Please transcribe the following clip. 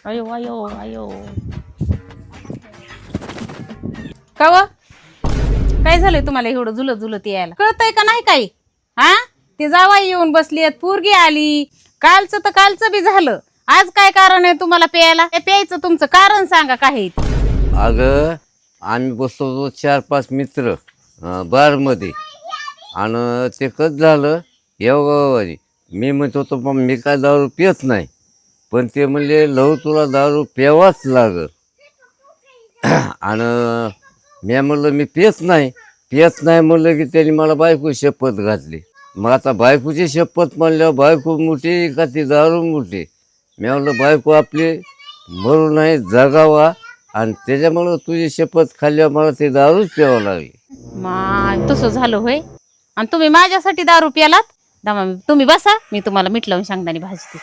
अयो अयो अयो का काय झालंय तुम्हाला एवढं झुलत झुलत यायला? कळतंय का नाही काही? हा ते जावाई येऊन बसली, पोरगी आली, कालचं तर कालचं बी झालं, आज काय कारण आहे तुम्हाला प्यायला? हे प्यायचं तुमचं कारण सांगा काही. अगं आम्ही बसतो 4-5 मित्र बार मध्ये, आणि ते कसं झालं येवगावानी. मी म्हणत होतो पण मी काय दारू पित नाही, पण ते म्हणले लव तुला दारू प्यावाच लागल. आणि मी म्हणलं मी पित नाही म्हणलं की त्यांनी मला बायको शपथ घातली. मग आता बायकोची शपथ म्हणल्यावर बायको मोठी का ती दारू मोठी? मी म्हणलं बायको आपली मरू नाही जगावा, आणि त्याच्यामुळं तुझी शपथ खाल्ल्यावर मला ती दारूच प्यावं लागली. मग तसं झालं होय? आणि तुम्ही माझ्यासाठी दारू प्यालात? तुम्ही बसा, मी तुम्हाला मीठ लावून शेंगदाणे भाजते.